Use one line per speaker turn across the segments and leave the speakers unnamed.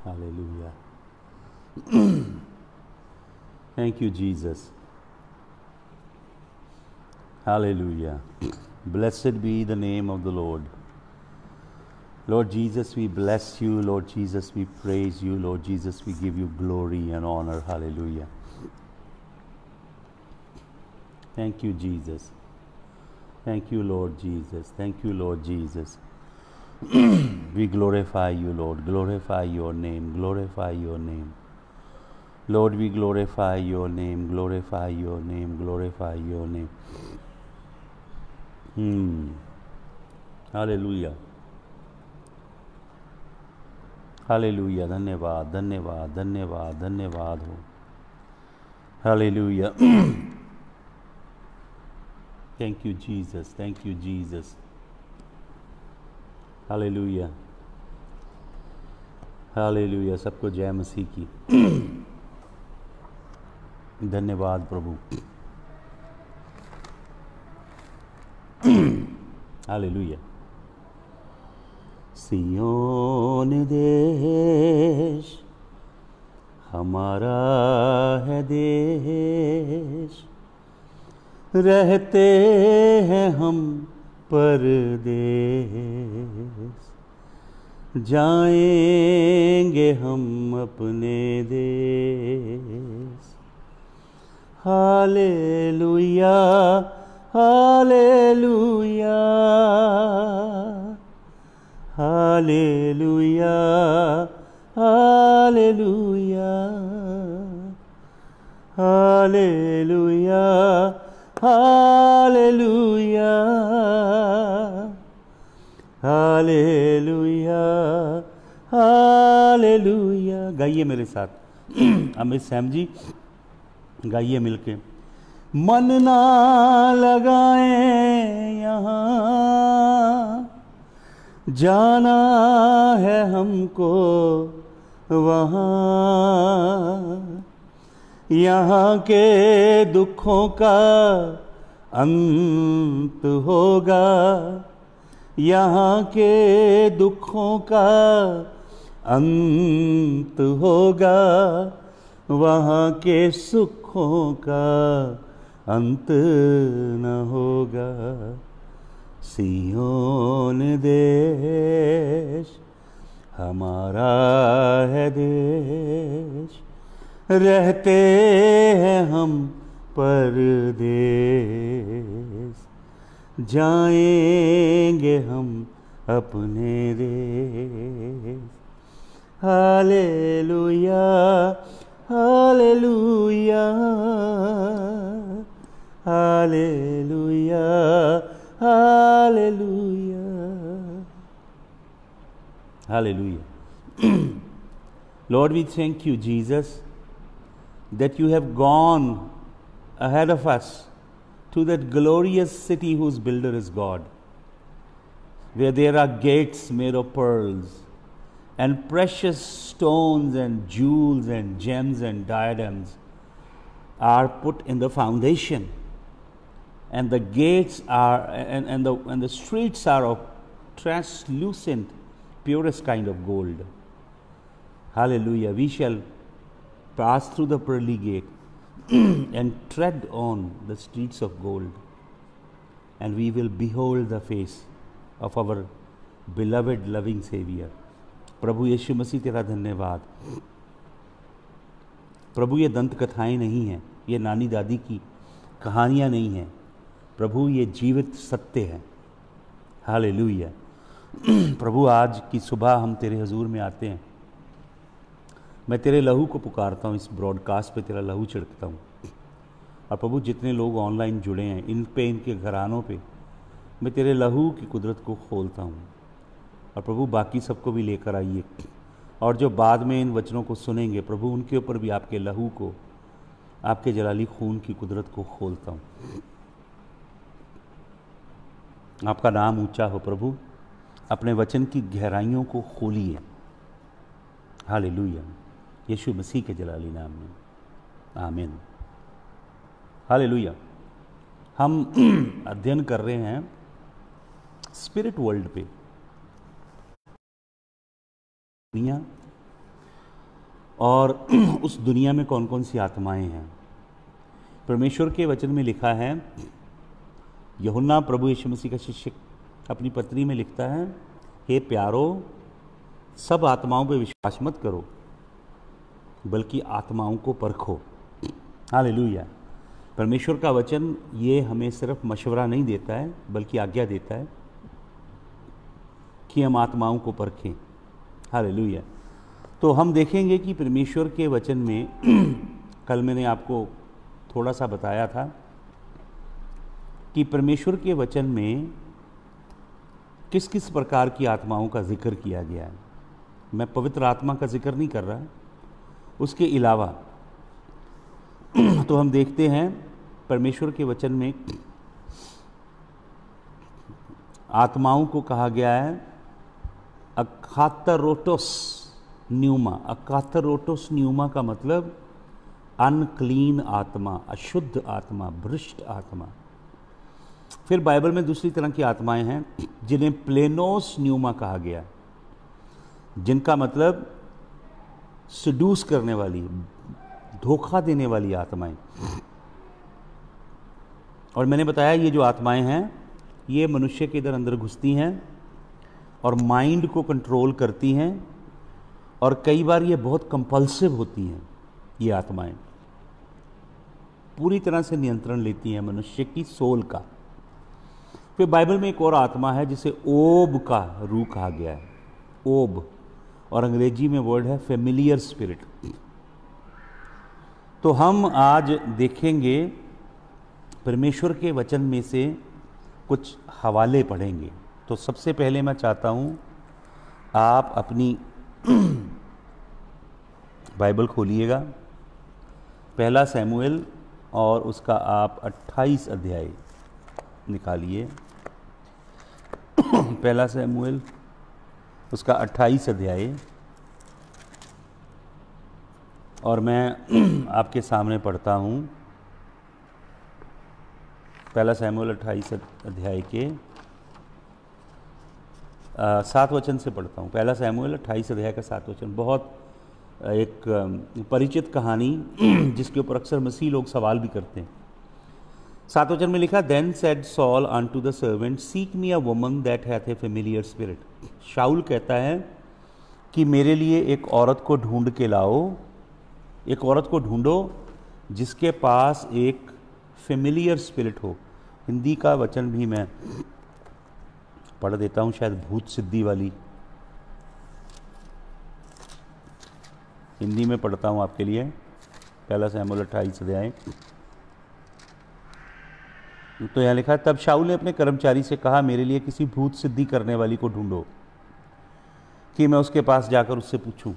Hallelujah. Thank you, Jesus. Hallelujah. Blessed be the name of the Lord. Lord Jesus, we bless you. Lord Jesus, we praise you. Lord Jesus, we give you glory and honor. Hallelujah. Thank you, Jesus. Thank you, Lord Jesus. Thank you, Lord Jesus. We glorify you, Lord. Glorify your name. Glorify your name. Lord, we glorify your name. Glorify your name. Glorify your name. Hallelujah. Hallelujah. धन्यवाद धन्यवाद धन्यवाद धन्यवाद हो. Hallelujah. Thank you, Jesus. Thank you, Jesus. Hallelujah. Hallelujah. सबको जय मसीह की. धन्यवाद प्रभु. Hallelujah. सियोन देश हमारा है देश, रहते हैं हम परदेश, जाएंगे हम अपने देश. Hallelujah hallelujah hallelujah hallelujah hallelujah hallelujah hallelujah hallelujah. गाइए मेरे साथ. अमित सैम जी गाइए मिलके. मन ना लगाएं यहाँ, जाना है हमको वहाँ, यहाँ के दुखों का अंत होगा, यहाँ के दुखों का अंत होगा, वहाँ के सुखों का अंत न होगा. सियोन देश हमारा है देश, रहते हैं हम परदेश, जाएंगे हम अपने देश. Hallelujah hallelujah hallelujah hallelujah hallelujah. Lord, we thank you, Jesus, that you have gone ahead of us to that glorious city whose builder is God, where there are gates made of pearls, and precious stones and jewels and gems and diadems are put in the foundation, and the gates are and the streets are of translucent purest kind of gold. Hallelujah. We shall pass through the pearly gate and tread on the streets of gold, and we will behold the face of our beloved loving Savior. प्रभु यीशु मसीह तेरा धन्यवाद. प्रभु ये दंत कथाएं नहीं हैं, ये नानी दादी की कहानियां नहीं हैं. प्रभु ये जीवित सत्य है. हालेलुया. प्रभु आज की सुबह हम तेरे हजूर में आते हैं. मैं तेरे लहू को पुकारता हूँ. इस ब्रॉडकास्ट पे तेरा लहू छिड़कता हूँ. और प्रभु जितने लोग ऑनलाइन जुड़े हैं, इन पे, इनके घरानों पे मैं तेरे लहू की कुदरत को खोलता हूँ. और प्रभु बाकी सबको भी लेकर आइए, और जो बाद में इन वचनों को सुनेंगे प्रभु, उनके ऊपर भी आपके लहू को, आपके जलाली खून की कुदरत को खोलता हूँ. आपका नाम ऊंचा हो प्रभु. अपने वचन की गहराइयों को खोलिए. हालेलुया. यीशु मसीह के जलाली नाम में आमीन. हालेलुया. हम अध्ययन कर रहे हैं स्पिरिट वर्ल्ड पे. दुनिया और उस दुनिया में कौन कौन सी आत्माएं हैं। परमेश्वर के वचन में लिखा है, यूहन्ना प्रभु यीशु मसीह का शिष्य अपनी पत्री में लिखता है, हे प्यारो, सब आत्माओं पर विश्वास मत करो बल्कि आत्माओं को परखो। हालेलुया। परमेश्वर का वचन ये हमें सिर्फ मशवरा नहीं देता है बल्कि आज्ञा देता है कि हम आत्माओं को परखें। हालेलुया। तो हम देखेंगे कि परमेश्वर के वचन में कल मैंने आपको थोड़ा सा बताया था कि परमेश्वर के वचन में किस किस प्रकार की आत्माओं का जिक्र किया गया है। मैं पवित्र आत्मा का जिक्र नहीं कर रहा, उसके अलावा तो हम देखते हैं परमेश्वर के वचन में आत्माओं को कहा गया है अकाथरोटोस न्यूमा। अकाथरोटोस न्यूमा का मतलब अनक्लीन आत्मा, अशुद्ध आत्मा, भ्रष्ट आत्मा। फिर बाइबल में दूसरी तरह की आत्माएं हैं जिन्हें प्लेनोस न्यूमा कहा गया, जिनका मतलब सडूस करने वाली, धोखा देने वाली आत्माएं। और मैंने बताया ये जो आत्माएं हैं ये मनुष्य के इधर अंदर घुसती हैं और माइंड को कंट्रोल करती हैं, और कई बार ये बहुत कंपल्सिव होती हैं। ये आत्माएं पूरी तरह से नियंत्रण लेती हैं मनुष्य की सोल का। फिर बाइबल में एक और आत्मा है जिसे ओब का रूह कहा गया है, ओब, और अंग्रेजी में वर्ड है फेमिलियर स्पिरिट। तो हम आज देखेंगे परमेश्वर के वचन में से कुछ हवाले पढ़ेंगे। तो सबसे पहले मैं चाहता हूं आप अपनी बाइबल खोलिएगा, पहला शमूएल और उसका आप 28 अध्याय निकालिए। पहला शमूएल उसका 28 अध्याय, और मैं आपके सामने पढ़ता हूँ। पहला शमूएल 28 अध्याय के 7 वचन से पढ़ता हूँ। पहला शमूएल 28 अध्याय का 7 वचन, बहुत एक परिचित कहानी जिसके ऊपर अक्सर मसीह लोग सवाल भी करते हैं। 7 वचन में लिखा, then said Saul unto the servant, seek me a woman that hath a familiar spirit. शाऊल कहता है कि मेरे लिए एक औरत को ढूंढ के लाओ, एक औरत को ढूंढो जिसके पास एक फेमिलियर स्पिरिट हो। हिंदी का वचन भी मैं पढ़ देता हूँ, शायद भूत सिद्धि वाली हिंदी में पढ़ता हूँ आपके लिए। पहला शमूएल 28 अध्याय, तो यहाँ लिखा है, तब शाऊल ने अपने कर्मचारी से कहा, मेरे लिए किसी भूत सिद्धि करने वाली को ढूंढो कि मैं उसके पास जाकर उससे पूछूं।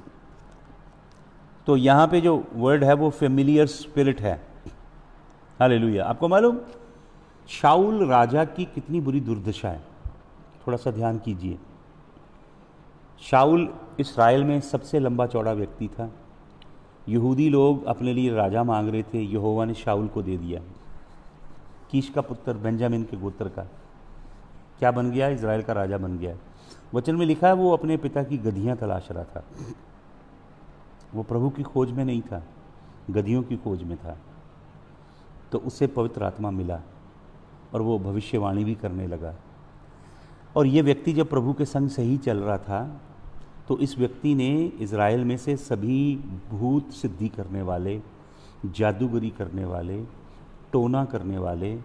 तो यहाँ पे जो वर्ड है वो फेमिलियर स्पिरिट है। हालेलुया। आपको मालूम शाऊल राजा की कितनी बुरी दुर्दशा है, थोड़ा सा ध्यान कीजिए। शाऊल इस्राएल में सबसे लंबा चौड़ा व्यक्ति था। यहूदी लोग अपने लिए राजा मांग रहे थे, यहोवा ने शाऊल को दे दिया। कीश का पुत्र, बेंजामिन के गोत्र का, क्या बन गया? इजराइल का राजा बन गया। वचन में लिखा है वो अपने पिता की गधियां तलाश रहा था। वो प्रभु की खोज में नहीं था, गधियों की खोज में था। तो उसे पवित्र आत्मा मिला और वो भविष्यवाणी भी करने लगा। और ये व्यक्ति जब प्रभु के संग सही चल रहा था तो इस व्यक्ति ने इज़राइल में से सभी भूत सिद्धि करने वाले, जादूगरी करने वाले, टोना करने वाले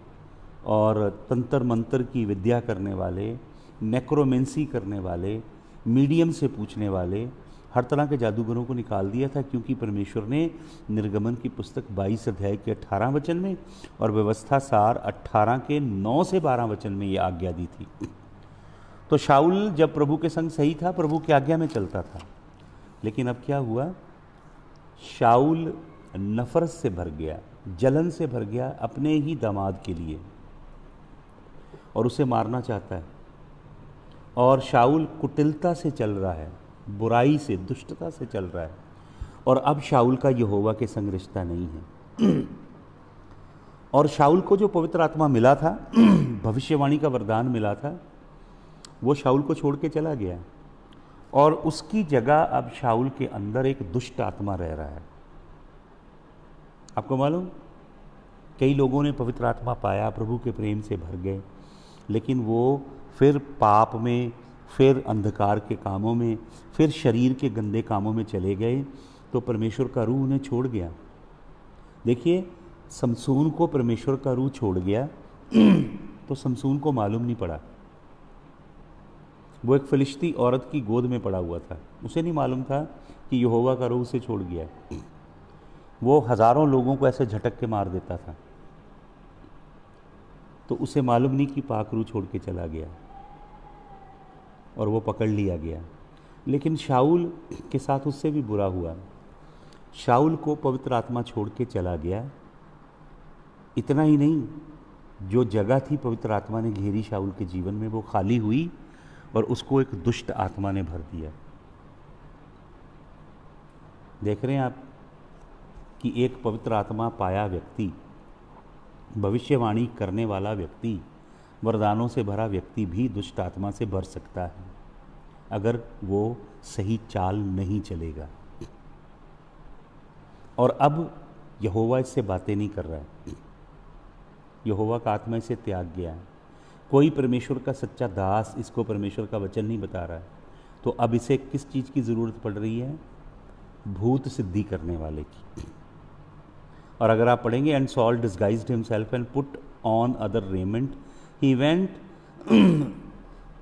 और तंत्र मंत्र की विद्या करने वाले, नेक्रोमेंसी करने वाले, मीडियम से पूछने वाले, हर तरह के जादूगरों को निकाल दिया था, क्योंकि परमेश्वर ने निर्गमन की पुस्तक 22 अध्याय के 18 वचन में और व्यवस्था सार 18 के 9 से 12 वचन में ये आज्ञा दी थी। तो शाऊल जब प्रभु के संग सही था, प्रभु की आज्ञा में चलता था। लेकिन अब क्या हुआ? शाऊल नफरत से भर गया, जलन से भर गया अपने ही दामाद के लिए, और उसे मारना चाहता है। और शाऊल कुटिलता से चल रहा है, बुराई से, दुष्टता से चल रहा है। और अब शाऊल का यहोवा के संग रिश्ता नहीं है। और शाऊल को जो पवित्र आत्मा मिला था, भविष्यवाणी का वरदान मिला था, वो शाऊल को छोड़ के चला गया। और उसकी जगह अब शाऊल के अंदर एक दुष्ट आत्मा रह रहा है। आपको मालूम, कई लोगों ने पवित्र आत्मा पाया, प्रभु के प्रेम से भर गए, लेकिन वो फिर पाप में, फिर अंधकार के कामों में, फिर शरीर के गंदे कामों में चले गए, तो परमेश्वर का रूह उन्हें छोड़ गया। देखिए, समसून को परमेश्वर का रूह छोड़ गया तो समसून को मालूम नहीं पड़ा। वो एक फलिश्ती औरत की गोद में पड़ा हुआ था, उसे नहीं मालूम था कि यहोवा का रूह उसे छोड़ गया। वो हजारों लोगों को ऐसे झटक के मार देता था, तो उसे मालूम नहीं कि पाक रूह छोड़ के चला गया और वो पकड़ लिया गया। लेकिन शाऊल के साथ उससे भी बुरा हुआ। शाऊल को पवित्र आत्मा छोड़ के चला गया। इतना ही नहीं, जो जगह थी पवित्र आत्मा ने घेरी शाऊल के जीवन में, वो खाली हुई और उसको एक दुष्ट आत्मा ने भर दिया। देख रहे हैं आप कि एक पवित्र आत्मा पाया व्यक्ति, भविष्यवाणी करने वाला व्यक्ति, वरदानों से भरा व्यक्ति भी दुष्ट आत्मा से भर सकता है, अगर वो सही चाल नहीं चलेगा। और अब यहोवा इससे बातें नहीं कर रहा है, यहोवा का आत्मा इसे त्याग गया है। कोई परमेश्वर का सच्चा दास इसको परमेश्वर का वचन नहीं बता रहा है। तो अब इसे किस चीज़ की ज़रूरत पड़ रही है? भूत सिद्धि करने वाले की। और अगर आप पढ़ेंगे, and Saul disguised himself and put on other raiment, he went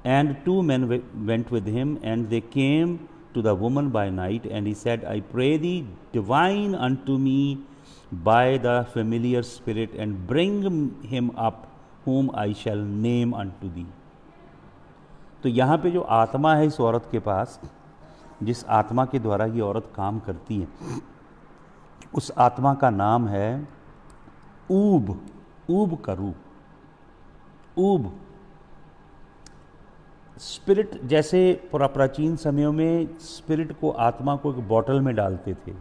and 2 men went with him, and they came to the woman by night, and he said, I pray thee, divine unto me by the familiar spirit, and bring him up, whom I shall name unto thee. तो यहाँ पे जो आत्मा है इस औरत के पास, जिस आत्मा के द्वारा ये औरत काम करती है, उस आत्मा का नाम है ऊब, ऊब का रूप। ऊब स्पिरिट, जैसे प्राचीन समयों में स्पिरिट को, आत्मा को एक बॉटल में डालते थे,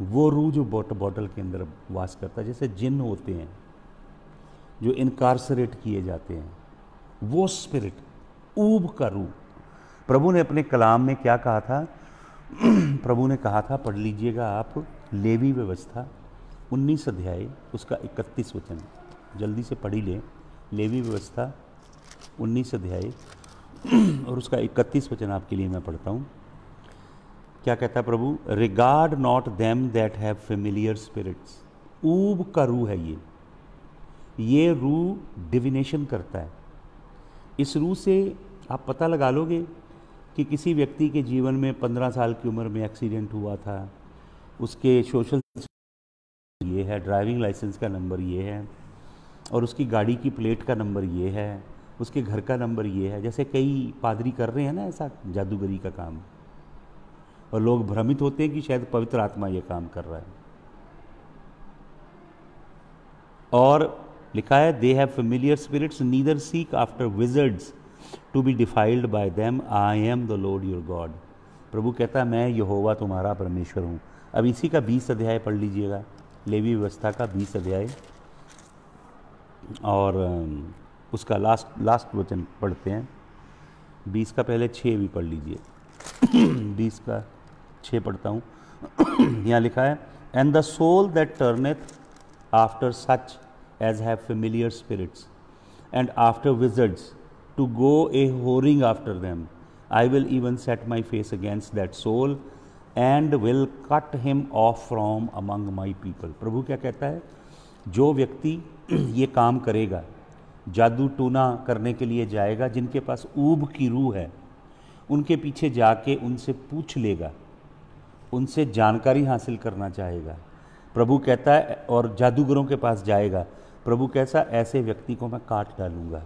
वो रूह जो बॉटल के अंदर वास करता है, जैसे जिन होते हैं जो इनकारसरेट किए जाते हैं, वो स्पिरिट, ऊब का रूह। प्रभु ने अपने कलाम में क्या कहा था? प्रभु ने कहा था, पढ़ लीजिएगा आप, लेवी व्यवस्था 19 अध्याय उसका 31 वचन, जल्दी से पढ़ ही लें। लेवी व्यवस्था 19 अध्याय और उसका 31 वचन आपके लिए मैं पढ़ता हूँ। क्या कहता है प्रभु? Regard not them that have familiar spirits. ऊब का रूह है ये रूह डिविनेशन करता है। इस रूह से आप पता लगा लोगे कि किसी व्यक्ति के जीवन में 15 साल की उम्र में एक्सीडेंट हुआ था, उसके सोशल ये है, ड्राइविंग लाइसेंस का नंबर ये है, और उसकी गाड़ी की प्लेट का नंबर ये है, उसके घर का नंबर ये है। जैसे कई पादरी कर रहे हैं ना ऐसा जादूगरी का काम, और लोग भ्रमित होते हैं कि शायद पवित्र आत्मा ये काम कर रहा है। और लिखा है, they have familiar spirits, neither seek after wizards to be defiled by them, I am the lord your God. प्रभु कहता है, मैं यहोवा तुम्हारा परमेश्वर हूँ। अब इसी का 20 अध्याय पढ़ लीजिएगा, लेवी व्यवस्था का 20 अध्याय, और उसका लास्ट वचन पढ़ते हैं। 20 का पहले 6 भी पढ़ लीजिए। 20 का 6 पढ़ता हूँ। यहाँ लिखा है, and the soul that turneth after such as have familiar spirits and after wizards to go a whoring after them, I will even set my face against that soul and will cut him off from among my people. प्रभु क्या कहता है? जो व्यक्ति ये काम करेगा, जादू टूना करने के लिए जाएगा, जिनके पास ऊब की रूह है, उनके पीछे जाके उनसे पूछ लेगा, उनसे जानकारी हासिल करना चाहेगा, प्रभु कहता है, और जादूगरों के पास जाएगा, प्रभु कैसा, ऐसे व्यक्ति को मैं काट डालूंगा।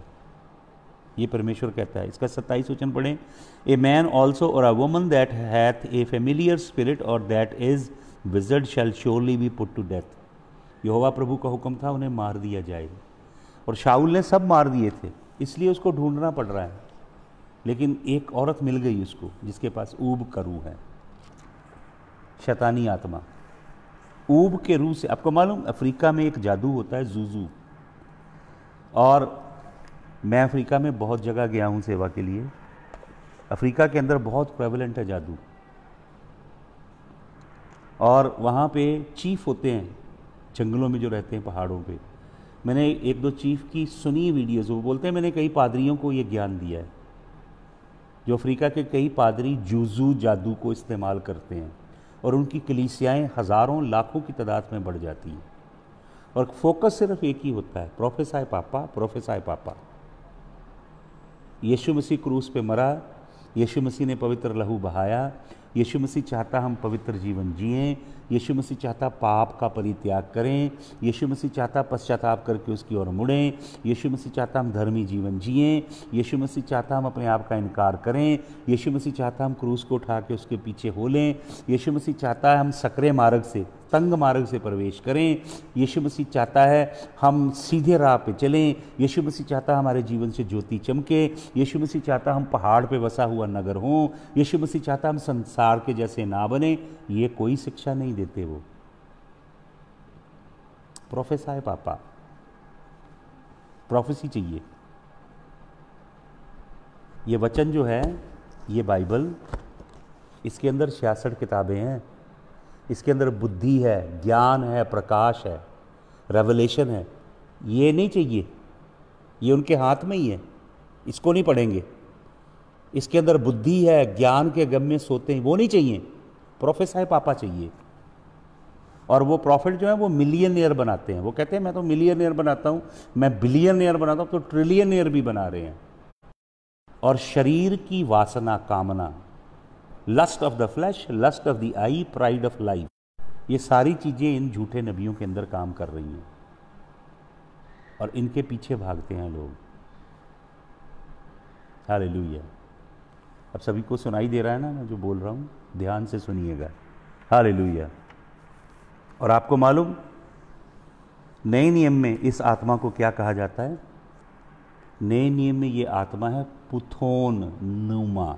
ये परमेश्वर कहता है। इसका 27 वचन पढ़ें। ए मैन ऑल्सो और a woman that hath a familiar spirit और that is wizard shall surely be put to death. यहोवा प्रभु का हुक्म था, उन्हें मार दिया जाएगा, और शाऊल ने सब मार दिए थे, इसलिए उसको ढूंढना पड़ रहा है। लेकिन एक औरत मिल गई उसको, जिसके पास ऊब का रूह है, शैतानी आत्मा। ऊब के रूह से, आपको मालूम, अफ्रीका में एक जादू होता है, जूजू। और मैं अफ्रीका में बहुत जगह गया हूँ सेवा के लिए, अफ्रीका के अंदर बहुत प्रेवलेंट है जादू, और वहाँ पे चीफ होते हैं जंगलों में जो रहते हैं पहाड़ों पे। मैंने एक दो चीफ की सुनी वीडियोज़, वो बोलते हैं मैंने कई पादरियों को ये ज्ञान दिया है। जो अफ्रीका के कई पादरी जूजू जादू को इस्तेमाल करते हैं और उनकी कलीसियाएँ हज़ारों लाखों की तादाद में बढ़ जाती हैं, और फोकस सिर्फ एक ही होता है, प्रोफेसाई पापा, प्रोफेसाई पापा। यीशु मसीह क्रूस पे मरा, यीशु मसीह ने पवित्र लहू बहाया, यीशु मसीह चाहता हम पवित्र जीवन जिएं, यीशु मसीह चाहता पाप का परित्याग करें, यीशु मसीह चाहता पश्चाताप करके उसकी ओर मुड़ें, यीशु मसीह चाहता हम धर्मी जीवन जिएं, यीशु मसीह चाहता हम अपने आप का इनकार करें, यीशु मसीह चाहता हम क्रूस को उठा के उसके पीछे हो लें, यीशु मसीह चाहता है हम सकरे मार्ग से, तंग मार्ग से प्रवेश करें, यीशु मसीह चाहता है हम सीधे राह पे चलें, यीशु मसीह चाहता है हमारे जीवन से ज्योति चमके, यीशु मसीह चाहता हम पहाड़ पे बसा हुआ नगर हों, यीशु मसीह चाहता हम संसार के जैसे ना बने। ये कोई शिक्षा नहीं देते वो। प्रोफेसाई पापा, प्रोफेसी चाहिए। ये वचन जो है, ये बाइबल, इसके अंदर 66 किताबें हैं, इसके अंदर बुद्धि है, ज्ञान है, प्रकाश है, रेवलेशन है। ये नहीं चाहिए, ये उनके हाथ में ही है, इसको नहीं पढ़ेंगे। इसके अंदर बुद्धि है, ज्ञान के गम में सोते हैं, वो नहीं चाहिए। प्रोफेसाई पापा चाहिए। और वो प्रॉफिट जो है वो मिलियनियर बनाते हैं। वो कहते हैं मैं तो मिलियनियर बनाता हूँ, मैं बिलियनियर बनाता हूँ, तो ट्रिलियनियर भी बना रहे हैं। और शरीर की वासना, कामना, lust of the flesh, lust of the eye, pride of life, ये सारी चीज़ें इन झूठे नबियों के अंदर काम कर रही हैं और इनके पीछे भागते हैं लोग। हालेलुया। अब सभी को सुनाई दे रहा है ना मैं जो बोल रहा हूँ? ध्यान से सुनिएगा। हालेलुया। और आपको मालूम नए नियम में इस आत्मा को क्या कहा जाता है? नए नियम में ये आत्मा है पुथोन नुमा।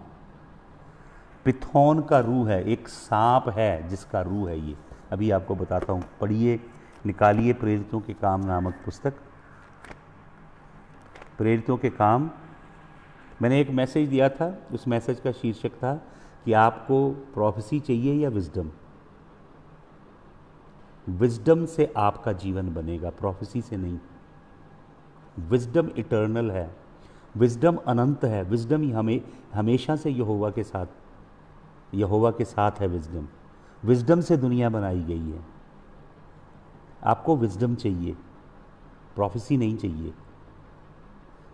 पिथोन का रूह है, एक सांप है जिसका रूह है ये। अभी आपको बताता हूँ, पढ़िए, निकालिए प्रेरितों के काम नामक पुस्तक। प्रेरितों के काम, मैंने एक मैसेज दिया था, उस मैसेज का शीर्षक था कि आपको प्रोफेसी चाहिए या विजडम। विजडम से आपका जीवन बनेगा, प्रोफेसी से नहीं। विजडम इटर्नल है, विजडम अनंत है, विजडम ही हमें हमेशा से यहोवा के साथ है। विजडम से दुनिया बनाई गई है। आपको विजडम चाहिए, प्रोफेसी नहीं चाहिए।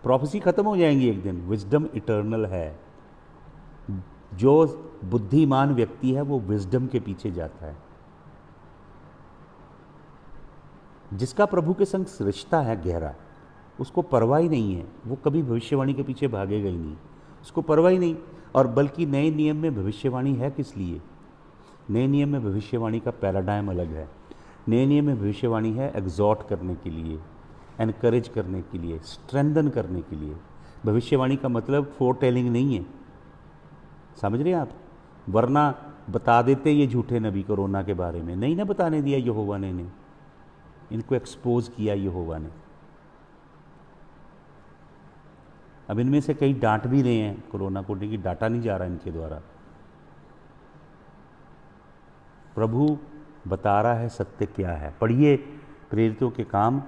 प्रोफेसी खत्म हो जाएंगी एक दिन, विजडम इटर्नल है। जो बुद्धिमान व्यक्ति है वो विजडम के पीछे जाता है। जिसका प्रभु के संग रिश्ता है गहरा, उसको परवाह ही नहीं है, वो कभी भविष्यवाणी के पीछे भागेगा ही नहीं, उसको परवाह ही नहीं। और बल्कि नए नियम में भविष्यवाणी है किस लिए? नए नियम में भविष्यवाणी का पैराडाइम अलग है। नए नियम में भविष्यवाणी है एग्जॉर्ट करने के लिए, एनकरेज करने के लिए, स्ट्रेंथन करने के लिए। भविष्यवाणी का मतलब फोर टेलिंग नहीं है, समझ रहे हैं आप? वरना बता देते ये झूठे नबी कोरोना के बारे में, नहीं ना बताने दिया यहोवा ने, इनको एक्सपोज किया यहोवा ने। अब इनमें से कई डांट भी रहे हैं कोरोना को, कि डांटा नहीं जा रहा इनके द्वारा। प्रभु बता रहा है सत्य क्या है। पढ़िए प्रेरितों के काम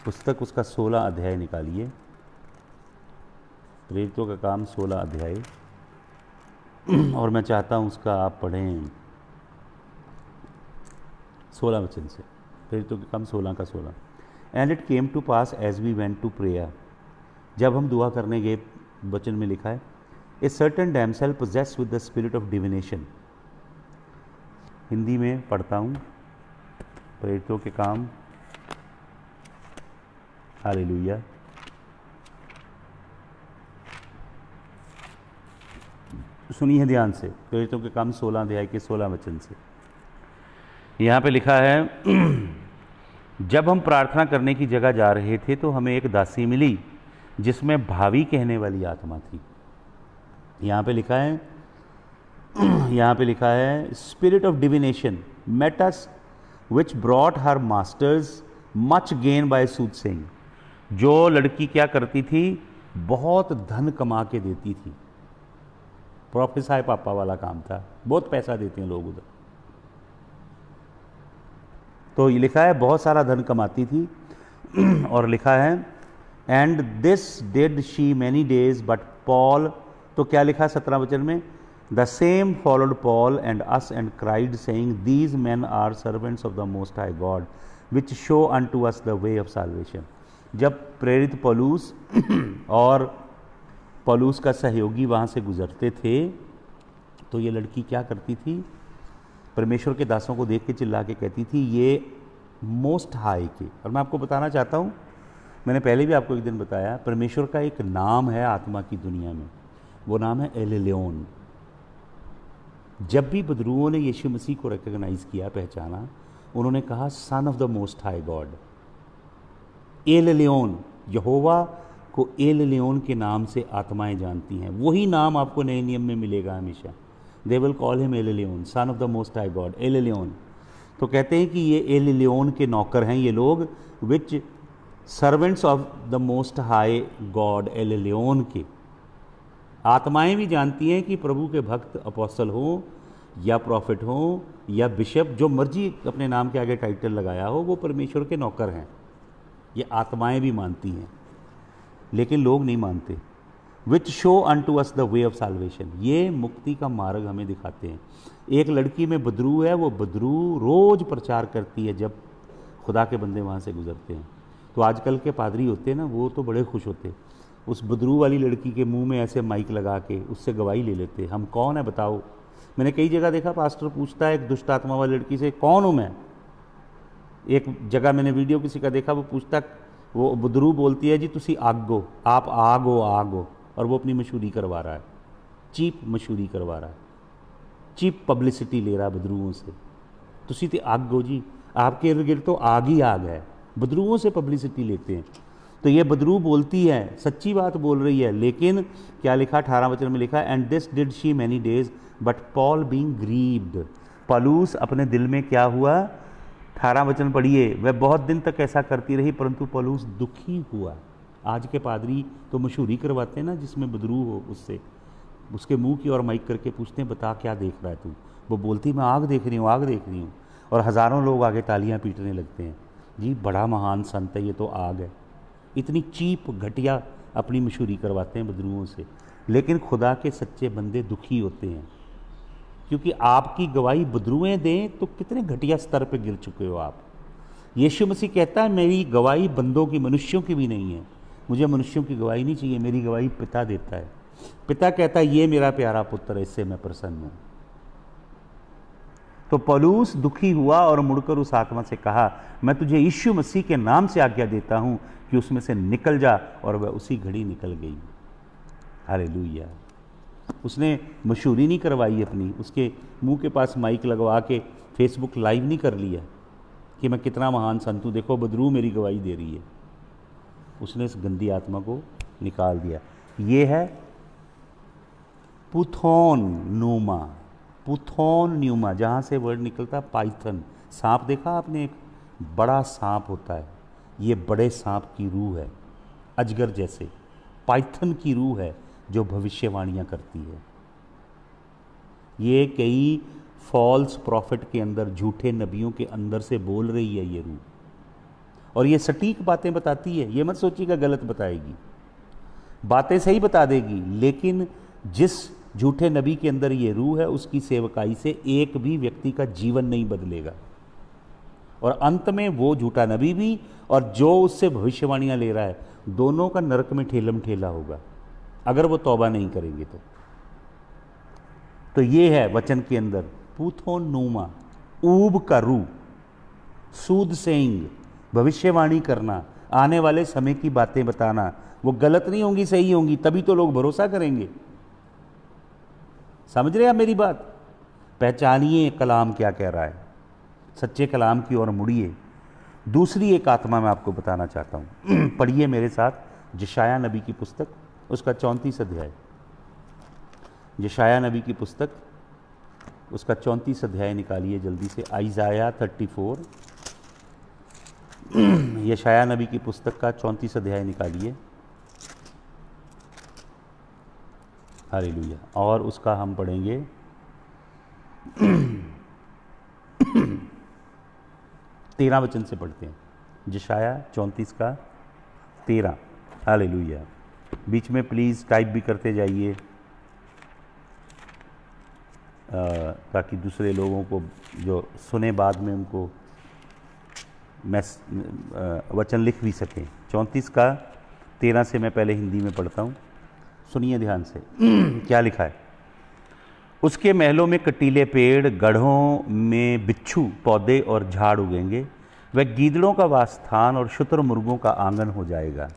पुस्तक, उसका 16 अध्याय निकालिए। प्रेरितों का काम 16 अध्याय, और मैं चाहता हूँ उसका आप पढ़ें 16 वचन से। प्रेरितों के काम 16 का 16। And it came to pass as we went to prayer, जब हम दुआ करने गए, वचन में लिखा है, a certain damsel possessed with the spirit of divination. Hindi में पढ़ता हूँ, प्रेरितों के काम, हालेलुया। सुनिए ध्यान से, प्रेरितों के काम 16 अध्याय के 16 वचन से। यहाँ पे लिखा है, जब हम प्रार्थना करने की जगह जा रहे थे तो हमें एक दासी मिली जिसमें भावी कहने वाली आत्मा थी। यहाँ पे लिखा है spirit of divination met us which brought her masters much gain by soothsaying. जो लड़की क्या करती थी? बहुत धन कमा के देती थी। प्रोफेसाई पापा वाला काम था, बहुत पैसा देते हैं लोग उधर। तो ये लिखा है बहुत सारा धन कमाती थी और लिखा है and this did she many days but Paul, तो क्या लिखा है 17 वचन में, the same followed Paul and us and cried saying these men are servants of the most high God which show unto us the way of salvation. जब प्रेरित पौलुस और पौलुस का सहयोगी वहाँ से गुजरते थे तो ये लड़की क्या करती थी, परमेश्वर के दासों को देख के चिल्ला के कहती थी ये मोस्ट हाई के। और मैं आपको बताना चाहता हूँ, मैंने पहले भी आपको एक दिन बताया, परमेश्वर का एक नाम है आत्मा की दुनिया में, वो नाम है एलेलियोन। जब भी बदरूओं ने यीशु मसीह को रिकॉग्नाइज किया, पहचाना, उन्होंने कहा son of the most high God, Elelyon. यहोवा को एलेलियोन के नाम से आत्माएं जानती हैं। वही नाम आपको नए नियम में मिलेगा हमेशा, they will call him Elelyon, son of the most high God, Elelyon. तो कहते हैं कि ये एलेलियोन के नौकर हैं ये लोग, which servants of the most high God, Elelyon के। आत्माएं भी जानती हैं कि प्रभु के भक्त अपोस्टल हों या प्रॉफिट हों या बिशप, जो मर्जी अपने नाम के आगे टाइटल लगाया हो, वो परमेश्वर के नौकर हैं। ये आत्माएं भी मानती हैं, लेकिन लोग नहीं मानते। Which show unto us the way of salvation, ये मुक्ति का मार्ग हमें दिखाते हैं। एक लड़की में बदरू है, वो बदरू रोज प्रचार करती है जब खुदा के बंदे वहाँ से गुजरते हैं। तो आजकल के पादरी होते हैं ना, वो तो बड़े खुश होते, उस बदरू वाली लड़की के मुंह में ऐसे माइक लगा के उससे गवाही ले लेते, हम कौन है बताओ। मैंने कई जगह देखा पास्टर पूछता है एक दुष्ट आत्मा वाली लड़की से, कौन हूँ मैं। एक जगह मैंने वीडियो किसी का देखा, वो पूछता, वो बदरू बोलती है जी तुसी आगो, आप आगो आगो, और वो अपनी मशहूरी करवा रहा है, चीप मशहूरी करवा रहा है, चीप पब्लिसिटी ले रहा है बदरुओं से। तुसी तो आगो जी, आपके इर्द गिर्द तो आग ही आग है, बदरुओं से पब्लिसिटी लेते हैं। तो ये बदरू बोलती है, सच्ची बात बोल रही है, लेकिन क्या लिखा 18 वचन में लिखा, and this did she many days but Paul being grieved, पौलुस अपने दिल में क्या हुआ, 18 वचन पढ़िए, वह बहुत दिन तक ऐसा करती रही परंतु पौलुस दुखी हुआ। आज के पादरी तो मशहूरी करवाते हैं ना, जिसमें बदरू हो उससे, उसके मुंह की ओर माइक करके पूछते हैं बता क्या देख रहा है तू, वो बोलती मैं आग देख रही हूँ, आग देख रही हूँ, और हज़ारों लोग आगे तालियां पीटने लगते हैं, जी बड़ा महान संत है, ये तो आग है। इतनी चीप घटिया अपनी मशहूरी करवाते हैं बदरुओं से। लेकिन खुदा के सच्चे बंदे दुखी होते हैं, क्योंकि आपकी गवाही बदरुएं दें तो कितने घटिया स्तर पर गिर चुके हो आप। यीशु मसीह कहता है मेरी गवाही बंदों की, मनुष्यों की भी नहीं है, मुझे मनुष्यों की गवाही नहीं चाहिए, मेरी गवाही पिता देता है। पिता कहता है ये मेरा प्यारा पुत्र है, इससे मैं प्रसन्न हूं। तो पौलुस दुखी हुआ और मुड़कर उस आत्मा से कहा मैं तुझे यीशु मसीह के नाम से आज्ञा देता हूं कि उसमें से निकल जा, और वह उसी घड़ी निकल गई। हालेलुया। उसने मशहूरी नहीं करवाई अपनी, उसके मुंह के पास माइक लगवा के फेसबुक लाइव नहीं कर लिया कि मैं कितना महान संत हूं, देखो बदरू मेरी गवाही दे रही है। उसने इस गंदी आत्मा को निकाल दिया। ये है पुथोन न्यूमा, पुथोन न्यूमा, जहाँ से वर्ड निकलता पाइथन, सांप देखा आपने, एक बड़ा सांप होता है, ये बड़े सांप की रूह है, अजगर जैसे, पाइथन की रूह है जो भविष्यवाणियाँ करती है। ये कई फॉल्स प्रॉफिट के अंदर, झूठे नबियों के अंदर से बोल रही है ये रूह, और ये सटीक बातें बताती है। ये मत सोचिएगा गलत बताएगी, बातें सही बता देगी, लेकिन जिस झूठे नबी के अंदर ये रूह है उसकी सेवकाई से एक भी व्यक्ति का जीवन नहीं बदलेगा, और अंत में वो झूठा नबी भी और जो उससे भविष्यवाणियां ले रहा है, दोनों का नरक में ठेलम ठेला होगा अगर वो तौबा नहीं करेंगे तो ये है वचन के अंदर पूथोन नूमा, ऊब का रूह, सूद सेइंग, भविष्यवाणी करना, आने वाले समय की बातें बताना, वो गलत नहीं होंगी, सही होंगी, तभी तो लोग भरोसा करेंगे। समझ रहे हैं आप मेरी बात? पहचानिए कलाम क्या कह रहा है, सच्चे कलाम की ओर मुड़िए। दूसरी एक आत्मा मैं आपको बताना चाहता हूं। पढ़िए मेरे साथ यशायाह नबी की पुस्तक, उसका 34 अध्याय, यशायाह नबी की पुस्तक उसका 34 अध्याय निकालिए जल्दी से। आइज़ाया 34, यशायाह नबी की पुस्तक का 34 अध्याय निकालिए। हालेलुया। और उसका हम पढ़ेंगे 13 वचन से पढ़ते हैं, यशाया 34 का 13। हालेलुया। बीच में प्लीज़ टाइप भी करते जाइए ताकि दूसरे लोगों को जो सुने बाद में उनको वचन लिख भी सकें। 34 का 13 से मैं पहले हिंदी में पढ़ता हूँ, सुनिए ध्यान से। क्या लिखा है? उसके महलों में कटीले पेड़, गढ़ों में बिच्छू पौधे और झाड़ उगेंगे। वह गीदड़ों का वासस्थान और शुतुरमुर्गों का आंगन हो जाएगा।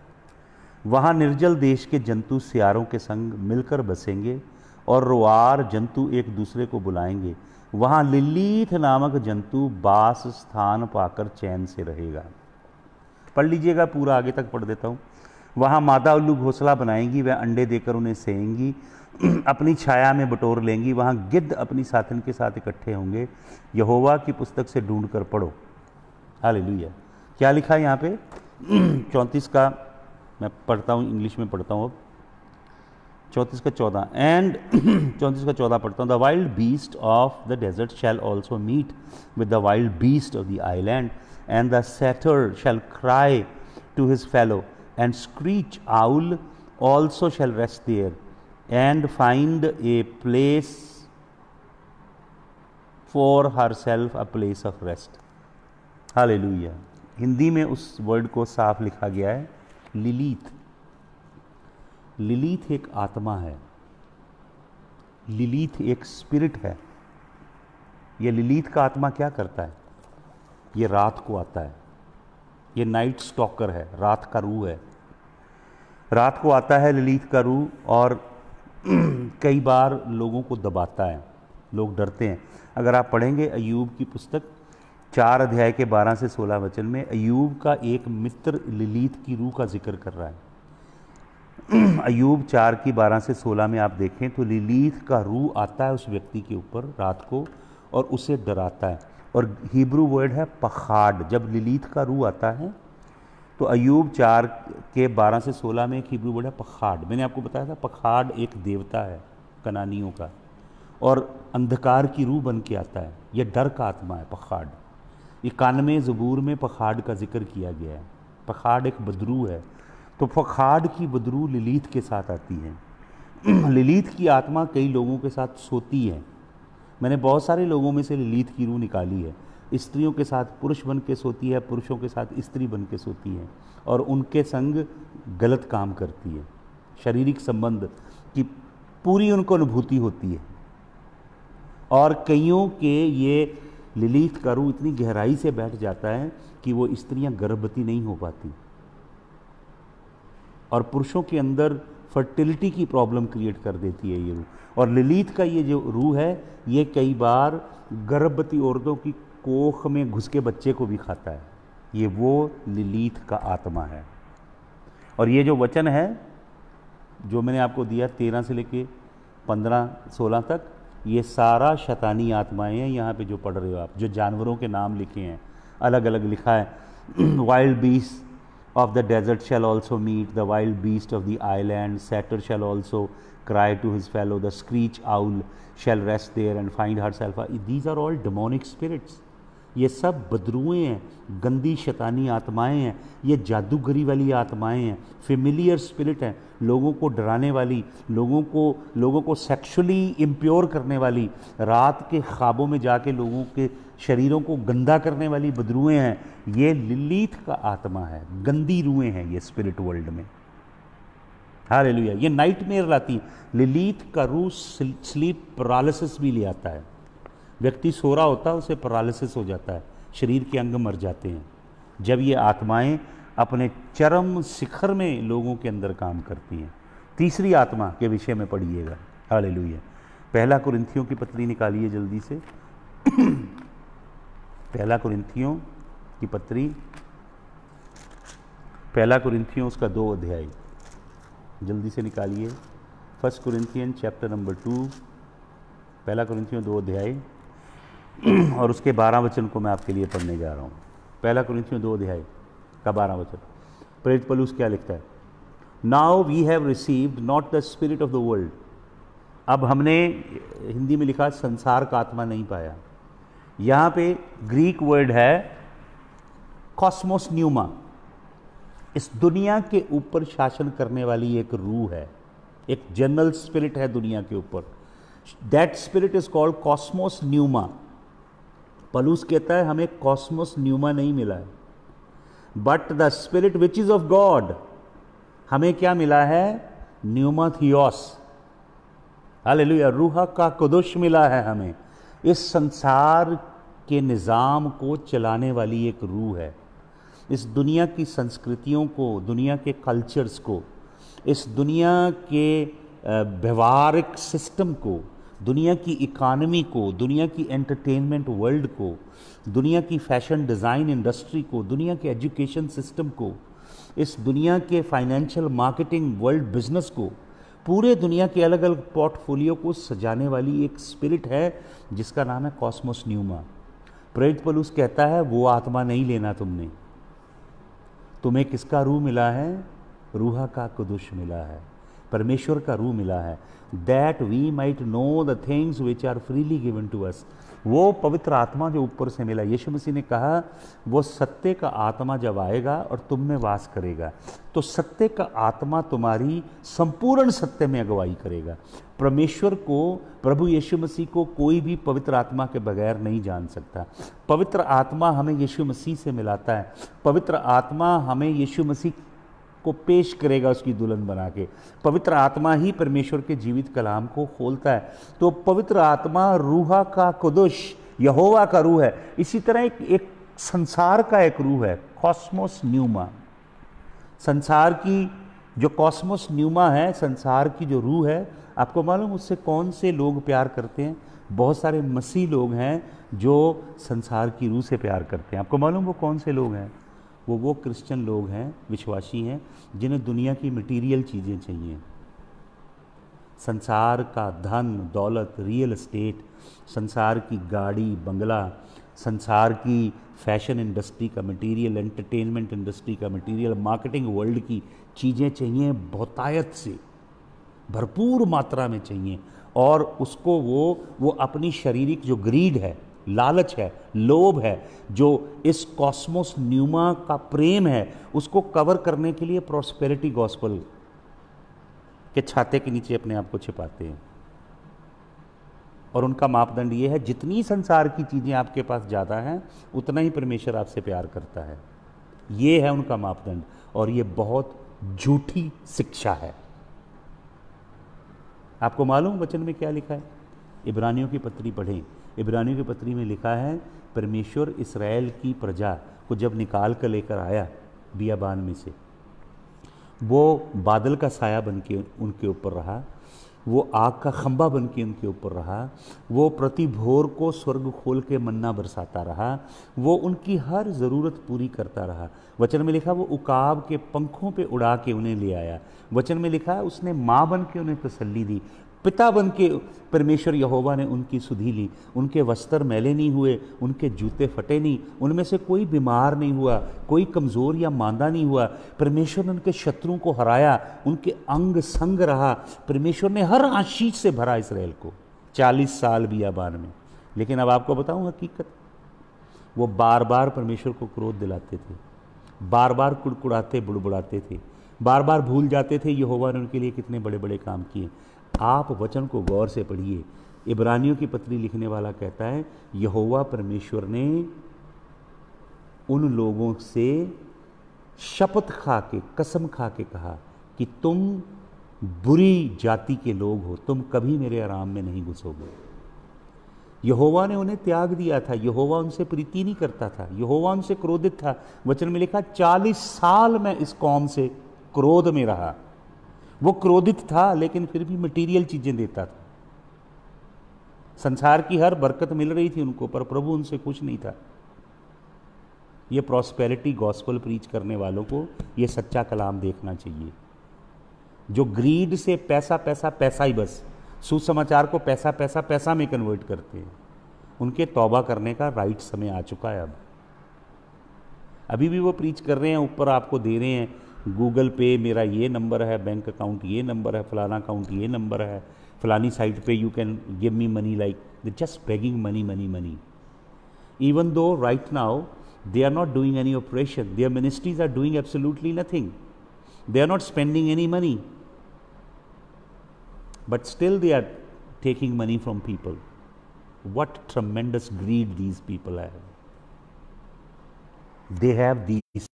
वहाँ निर्जल देश के जंतु सियारों के संग मिलकर बसेंगे और रोआर जंतु एक दूसरे को बुलाएंगे। वहाँ लिलीथ नामक जंतु बास स्थान पाकर चैन से रहेगा। पढ़ लीजिएगा पूरा, आगे तक पढ़ देता हूँ। वहाँ मादा उल्लू घोंसला बनाएंगी, वह अंडे देकर उन्हें सेएंगी, अपनी छाया में बटोर लेंगी। वहाँ गिद्ध अपनी साथन के साथ इकट्ठे होंगे। यहोवा की पुस्तक से ढूंढ कर पढ़ो। हालेलुया। क्या लिखा है यहाँ पे? 34 का मैं पढ़ता हूँ, इंग्लिश में पढ़ता हूँ अब। 34 का 14 एंड 34 का 14 पढ़ता हूँ। The wild beast of the desert shall also meet with the wild beast of the island, and the satyr shall cry to his fellow, and screech owl also shall rest there and find a place for herself, a place of rest. हालेलुया। हिंदी में उस word को साफ लिखा गया है लिलीथ। लिलीथ एक आत्मा है, लिलीथ एक स्पिरिट है। ये लिलीथ का आत्मा क्या करता है? ये रात को आता है, ये नाइट स्टॉकर है, रात का रूह है। रात को आता है लिलीथ का रूह, और कई बार लोगों को दबाता है, लोग डरते हैं। अगर आप पढ़ेंगे अय्यूब की पुस्तक 4 अध्याय के 12 से 16 वचन में, अय्यूब का एक मित्र लिलीथ की रूह का जिक्र कर रहा है। अय्यूब 4 की 12 से 16 में आप देखें तो लिलीथ का रूह आता है उस व्यक्ति के ऊपर रात को और उसे डराता है। और हिब्रू वर्ड है पखाड़। जब लिलीथ का रूह आता है तो अय्यूब 4 के 12 से 16 में एक हिब्रू वर्ड है पखाड़। मैंने आपको बताया था पखाड़ एक देवता है कनानियों का, और अंधकार की रूह बन के आता है। यह डर का आत्मा है पखाड़। 91 ज़बूर में पखाड़ का जिक्र किया गया है। पखाड़ एक बदरू है, तो पखाड़ की बदरू लिलीथ के साथ आती है। लिलीथ की आत्मा कई लोगों के साथ सोती है। मैंने बहुत सारे लोगों में से लिलीथ की रूह निकाली है। स्त्रियों के साथ पुरुष बन के सोती है, पुरुषों के साथ स्त्री बन के सोती है और उनके संग गलत काम करती है। शारीरिक संबंध की पूरी उनको अनुभूति होती है। और कईयों के ये लिलीथ का रूह इतनी गहराई से बैठ जाता है कि वो स्त्रियां गर्भवती नहीं हो पाती, और पुरुषों के अंदर फर्टिलिटी की प्रॉब्लम क्रिएट कर देती है ये रूह। और लिलीथ का ये जो रूह है ये कई बार गर्भवती औरतों की कोख में घुस के बच्चे को भी खाता है। ये वो लिलीथ का आत्मा है। और ये जो वचन है जो मैंने आपको दिया 13 से लेके 15-16 तक, ये सारा शैतानी आत्माएं हैं। यहाँ पे जो पढ़ रहे हो आप, जो जानवरों के नाम लिखे हैं, अलग अलग लिखा है। Wild beast of the desert shall also meet, the wild beast of the island, satyr shall also cry to his fellow, the screech owl shall rest there and find herself. These are all demonic spirits. ये सब बदरुएँ हैं, गंदी शैतानी आत्माएं हैं, ये जादूगरी वाली आत्माएं हैं, फेमिलियर स्पिरिट हैं, लोगों को डराने वाली, लोगों को सेक्सुअली इम्प्योर करने वाली, रात के ख्वाबों में जाके लोगों के शरीरों को गंदा करने वाली बदरुएँ हैं। ये लिलीथ का आत्मा है, गंदी रूहें हैं ये स्पिरिट वर्ल्ड में। हालेलुया। ये नाइटमेयर लाती। लिलीथ का रूह स्लीप पैरालिसिस भी ले आता है। व्यक्ति सो रहा होता है, उसे पैरालिसिस हो जाता है, शरीर के अंग मर जाते हैं जब ये आत्माएं अपने चरम शिखर में लोगों के अंदर काम करती हैं। तीसरी आत्मा के विषय में पढ़िएगा। हालेलुया। 1 कुरिन्थियों की पत्री निकालिए जल्दी से। 1 कुरिन्थियों की पत्री, 1 कुरिन्थियों उसका 2 अध्याय जल्दी से निकालिए। 1 कुरिन्थियन चैप्टर नंबर 2, 1 कुरिन्थियों 2 अध्याय और उसके 12 वचन को मैं आपके लिए पढ़ने जा रहा हूँ। 1 कुरिन्थियों 2 अध्याय का 12 वचन। प्रेरित पौलुस क्या लिखता है? Now we have received not the spirit of the world, अब हमने हिंदी में लिखा संसार का आत्मा नहीं पाया। यहाँ पे ग्रीक वर्ड है कॉस्मोस न्यूमा। इस दुनिया के ऊपर शासन करने वाली एक रूह है, एक जनरल स्पिरिट है दुनिया के ऊपर। That spirit is called Cosmos pneuma. Palus कहता है हमें कॉस्मोस न्यूमा नहीं मिला है, but the spirit which is of God. हमें क्या मिला है? न्यूमा थियोस, हालेलुया, रूह का कुदुस मिला है हमें। इस संसार के निज़ाम को चलाने वाली एक रूह है। इस दुनिया की संस्कृतियों को, दुनिया के कल्चर्स को, इस दुनिया के व्यवहारिक सिस्टम को, दुनिया की इकानमी को, दुनिया की एंटरटेनमेंट वर्ल्ड को, दुनिया की फैशन डिज़ाइन इंडस्ट्री को, दुनिया के एजुकेशन सिस्टम को, इस दुनिया के फाइनेंशियल मार्केटिंग वर्ल्ड बिजनेस को, पूरे दुनिया के अलग अलग पोर्टफोलियो को सजाने वाली एक स्पिरिट है जिसका नाम है कॉस्मोस न्यूमा। प्रेरित पौलुस कहता है वो आत्मा नहीं लेना तुमने। तुम्हें किसका रूह मिला है? रूह का कुदुस मिला है, परमेश्वर का रूह मिला है। That we might know the things which are freely given to us. वो पवित्र आत्मा जो ऊपर से मिला, यीशु मसीह ने कहा वो सत्य का आत्मा जब आएगा और तुम में वास करेगा तो सत्य का आत्मा तुम्हारी संपूर्ण सत्य में अगुवाई करेगा। परमेश्वर को, प्रभु यीशु मसीह को कोई भी पवित्र आत्मा के बगैर नहीं जान सकता। पवित्र आत्मा हमें यीशु मसीह से मिलाता है। पवित्र आत्मा हमें यीशु मसीह को पेश करेगा उसकी दुल्हन बना के। पवित्र आत्मा ही परमेश्वर के जीवित कलाम को खोलता है। तो पवित्र आत्मा रूह का कुदुस, यहोवा का रूह है। इसी तरह एक संसार का एक रूह है, कॉस्मोस न्यूमा। संसार की जो कॉस्मोस न्यूमा है, संसार की जो रूह है, आपको मालूम उससे कौन से लोग प्यार करते हैं? बहुत सारे मसीह लोग हैं जो संसार की रूह से प्यार करते हैं। आपको मालूम वो कौन से लोग हैं? वो क्रिश्चियन लोग हैं, विश्वासी हैं, जिन्हें दुनिया की मटीरियल चीज़ें चाहिए। संसार का धन दौलत, रियल एस्टेट, संसार की गाड़ी बंगला, संसार की फैशन इंडस्ट्री का मटीरियल, एंटरटेनमेंट इंडस्ट्री का मटीरियल, मार्केटिंग वर्ल्ड की चीज़ें चाहिए, बहुतायत से भरपूर मात्रा में चाहिए। और उसको वो अपनी शारीरिक जो ग्रीड है, लालच है, लोभ है, जो इस कॉस्मोस न्यूमा का प्रेम है, उसको कवर करने के लिए प्रॉस्पेरिटी गॉस्पेल के छाते के नीचे अपने आप को छिपाते हैं। और उनका मापदंड ये है, जितनी संसार की चीज़ें आपके पास ज़्यादा हैं उतना ही परमेश्वर आपसे प्यार करता है। ये है उनका मापदंड, और ये बहुत झूठी शिक्षा है। आपको मालूम वचन में क्या लिखा है? इब्रानियों की पत्री पढ़ें। इब्रानियों की पत्री में लिखा है, परमेश्वर इस्राएल की प्रजा को जब निकाल कर लेकर आया बियाबान में से, वो बादल का साया बन के उनके ऊपर रहा, वो आग का खंबा बन के उनके ऊपर रहा, वो प्रति भोर को स्वर्ग खोल के मन्ना बरसाता रहा, वो उनकी हर ज़रूरत पूरी करता रहा। वचन में लिखा वो उकाब के पंखों पे उड़ा के उन्हें ले आया। वचन में लिखा उसने माँ बन के उन्हें तसल्ली दी। पिता बन के परमेश्वर यहोवा ने उनकी सुधि ली। उनके वस्त्र मैले नहीं हुए, उनके जूते फटे नहीं, उनमें से कोई बीमार नहीं हुआ, कोई कमज़ोर या मांदा नहीं हुआ। परमेश्वर ने उनके शत्रुओं को हराया, उनके अंग संग रहा। परमेश्वर ने हर आशीष से भरा इसराइल को 40 साल बियाबान में। लेकिन अब आपको बताऊं हकीकत, वो बार बार परमेश्वर को क्रोध दिलाते थे, बार बार कुड़कुड़ाते बुड़बुड़ाते थे, बार बार भूल जाते थे यहोवा ने उनके लिए कितने बड़े बड़े काम किए। आप वचन को गौर से पढ़िए। इब्रानियों की पत्री लिखने वाला कहता है, यहोवा परमेश्वर ने उन लोगों से शपथ खा के, कसम खा के कहा कि तुम बुरी जाति के लोग हो, तुम कभी मेरे आराम में नहीं घुसोगे। यहोवा ने उन्हें त्याग दिया था, यहोवा उनसे प्रीति नहीं करता था, यहोवा उनसे क्रोधित था। वचन में लिखा 40 साल में इस कौम से क्रोध में रहा। वो क्रोधित था लेकिन फिर भी मटीरियल चीजें देता था। संसार की हर बरकत मिल रही थी उनको, पर प्रभु उनसे खुश नहीं था। ये प्रॉस्पेरिटी गॉस्पेल प्रीच करने वालों को ये सच्चा कलाम देखना चाहिए। जो ग्रीड से पैसा पैसा पैसा ही, बस सुसमाचार को पैसा पैसा पैसा में कन्वर्ट करते हैं, उनके तौबा करने का राइट समय आ चुका है। अब अभी भी वो प्रीच कर रहे हैं, ऊपर आपको दे रहे हैं गूगल पे मेरा ये नंबर है, बैंक अकाउंट ये नंबर है, फलाना अकाउंट ये नंबर है, फलानी साइट पे you can give me money, like they just begging money money money. Even though right now they are not doing any operation, their ministries are doing absolutely nothing. They are not spending any money, but still they are taking money from people. What tremendous greed these people have. They have these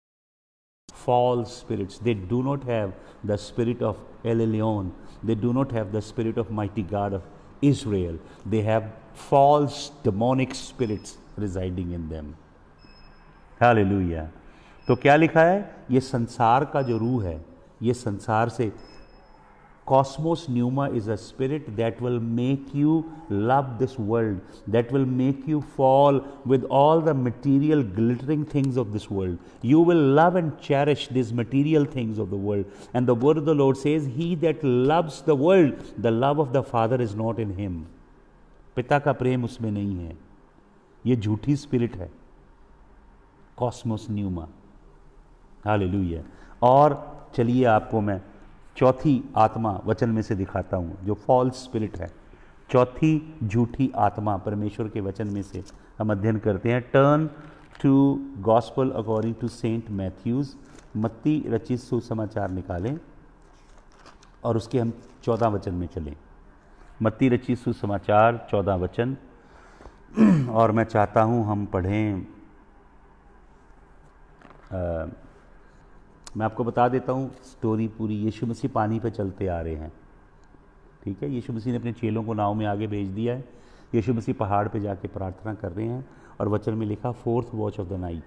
false spirits. They do not have the spirit of El Elyon. They do not have the spirit of mighty God of Israel. They have false demonic spirits residing in them. Hallelujah. तो क्या लिखा है? ये संसार का जो रूह है, ये संसार से, Cosmos Pneuma is a spirit that will make you love this world, that will make you fall with all the material glittering things of this world. You will love and cherish these material things of the world. And the word of the Lord says, he that loves the world, the love of the Father is not in him. पिता का प्रेम उसमें नहीं है. ये झूठी spirit है, Cosmos pneuma. Hallelujah. और चलिए आपको मैं चौथी आत्मा वचन में से दिखाता हूँ जो फॉल्स स्पिरिट है. चौथी झूठी आत्मा परमेश्वर के वचन में से हम अध्ययन करते हैं. Turn to gospel according to Saint Matthews. मत्ती रचित सुसमाचार निकालें और उसके हम 14 वचन में चलें. मत्ती रचित सुसमाचार 14 वचन. और मैं चाहता हूँ हम पढ़ें. मैं आपको बता देता हूँ स्टोरी पूरी. यीशु मसीह पानी पे चलते आ रहे हैं, ठीक है. यीशु मसीह ने अपने चेलों को नाव में आगे भेज दिया है. यीशु मसीह पहाड़ पे जाके प्रार्थना कर रहे हैं और वचन में लिखा fourth watch of the night.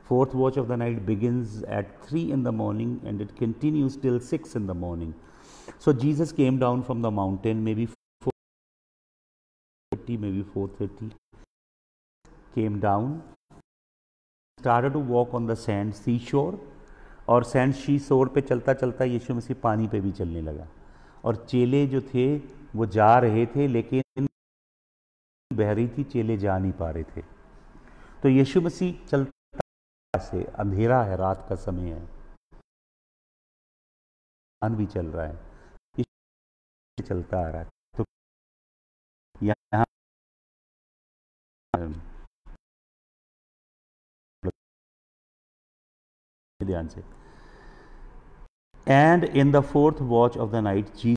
Fourth watch of the night begins at 3 in the morning and it continues till 6 in the morning. So Jesus came down from the mountain, maybe 4:30, maybe 4:30. Came down, started to walk on the sand seashore. और sand she शोर पे चलता चलता यीशु मसीह पानी पे भी चलने लगा. और चेले जो थे वो जा रहे थे, लेकिन बह रही थी, चेले जा नहीं पा रहे थे. तो यीशु मसीह चलता से, अंधेरा है, रात का समय है, चांद भी चल रहा है, यीशु चलता आ रहा है. तो यहाँ ध्यान से. And in the fourth watch of the night, Jesus